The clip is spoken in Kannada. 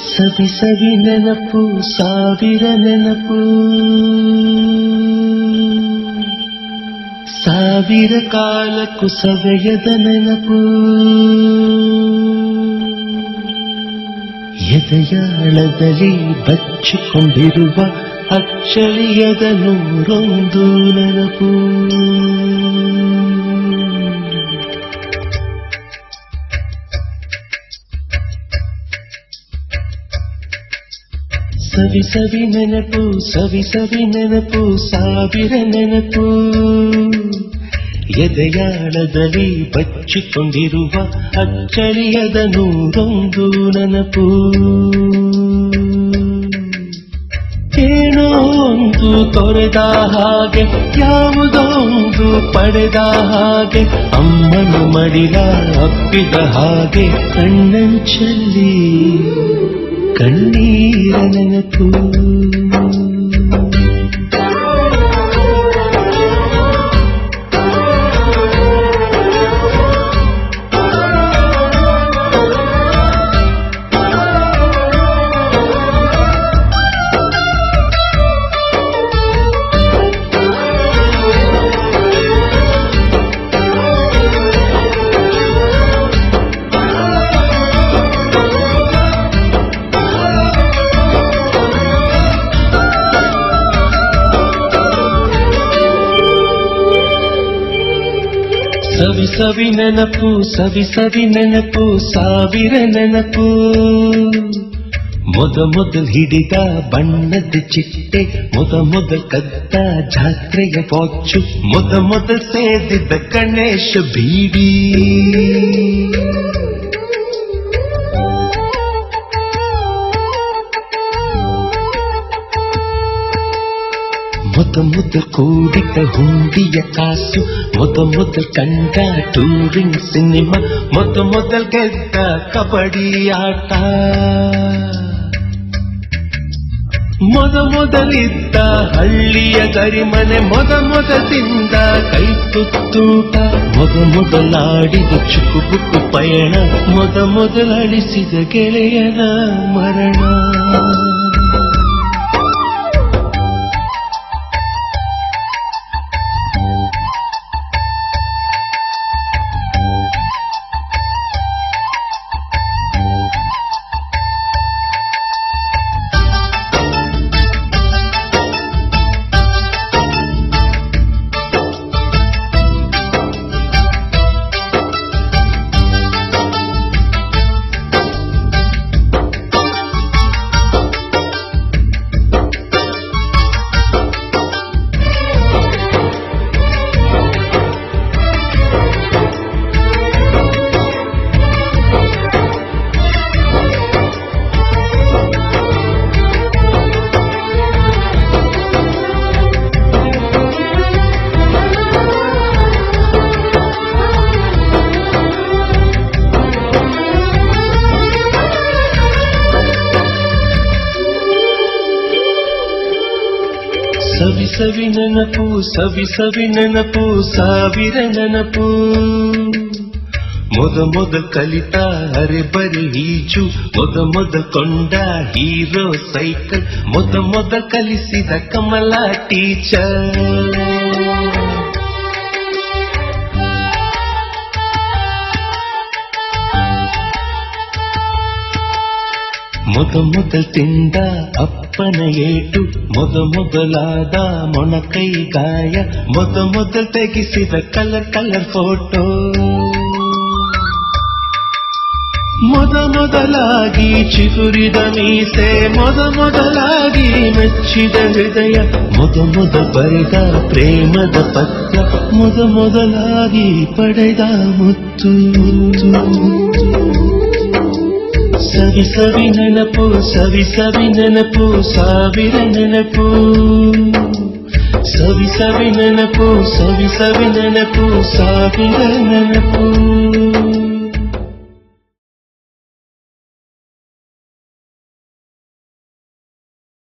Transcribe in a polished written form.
ಸವಿ ಸವಿ ನೆನಪು ಸಾವಿರ ನೆನಪು ಸಾವಿರ ಕಾಲಕ್ಕೂ ಸವೆಯದ ನೆನಪು ಎದೆಯಾಳದಲ್ಲಿ ಬಚ್ಚಿಕೊಂಡಿರುವ ಅಚ್ಚಳಿಯದ ನೂರೊಂದು ನೆನಪು ಸವಿ ಸವಿ ನೆನಪು ಸವಿ ಸವಿ ನೆನಪು ಸಾವಿರ ನೆನಪು ಎದೆಯಾಳದಲ್ಲಿ ಬಚ್ಚಿಕೊಂಡಿರುವ ಅಚ್ಚಳಿಯದ ನೂರೊಂದು ನೆನಪು ಏನೋ ಒಂದು ತೊರೆದ ಹಾಗೆ ಯಾವುದೋ ಒಂದು ಪಡೆದ ಹಾಗೆ ಅಮ್ಮನ ಮಡಿಲ ಅಪ್ಪಿದ ಹಾಗೆ ಕಣ್ಣಂಚಲ್ಲಿ ಕಣ್ಣೀರ ನೆನಪು ಸವಿ ಸವಿ ನೆನಪು ಸವಿ ಸವಿ ನೆನಪು ಸಾವಿರ ನೆನಪು ಮೊದಲು ಹಿಡಿದ ಬಣ್ಣದ ಚಿಟ್ಟೆ ಮೊದಲು ಕದ್ದ ಜಾತ್ರೆಯ ವಾಚು ಮೊದಲು ಸೇದಿದ್ದ ಗಣೇಶ ಬೀಡಿ ಮೊದಲು ಕೂಡಿದ ಹುಂಡಿಯ ಕಾಸು ಮೊದಲು ಕಂಡ ಟೂರಿಂಗ್ ಸಿನಿಮಾ ಮೊದಲು ಗೆದ್ದ ಕಬಡ್ಡಿ ಆಟ ಮೊದಲಿದ್ದ ಹಳ್ಳಿಯ ಗರಿಮನೆ ಮೊದಲಿಂದ ಕೈ ತುತ್ತೂಟ ಮೊದಲಾಡಿದ ಚುಕುಬುಕು ಪಯಣ ಮೊದಲಳಿಸಿದ ಗೆಳೆಯನ ಮರಣ ಸವಿ ಸವಿ ನೆನಪು ಸವಿ ಸವಿ ನೆನಪು ಸಾವಿರ ನೆನಪು ಮೊದಲು ಕಲಿತ ಅರೆಬರಿ ಈಜು ಮೊದಲು ಕೊಂಡ ಹೀರೋ ಸೈಕಲ್ ಮೊದಲು ಕಲಿಸಿದ ಕಮಲ ಟೀಚರ್ ಮೊದಲು ತಿಂದ ಅಪ್ಪನ ಏಟು ಮೊದಲಾದ ಮೊಣಕೈ ಗಾಯ ಮೊದಲು ತೆಗೆಸಿದ ಕಲರ್ ಫೋಟೋ ಮೊದಲಾಗಿ ಚಿಗುರಿದ ಮೀಸೆ ಮೊದಲಾಗಿ ಮೆಚ್ಚಿದ ಹೃದಯ ಮೊದಲು ಬರೆದ ಪ್ರೇಮದ ಪತ್ರ ಮೊದಲಾಗಿ ಪಡೆದ ಮುತ್ತು ಸವಿ ಸವಿ ನೆನಪು ಸವಿ ಸವಿ ನೆನಪು ಸಾವಿರ ನೆನಪು ಸವಿ ಸವಿ ನೆನಪು ಸವಿ ಸವಿ ನೆನಪು ಸಾವಿರ ನೆನಪು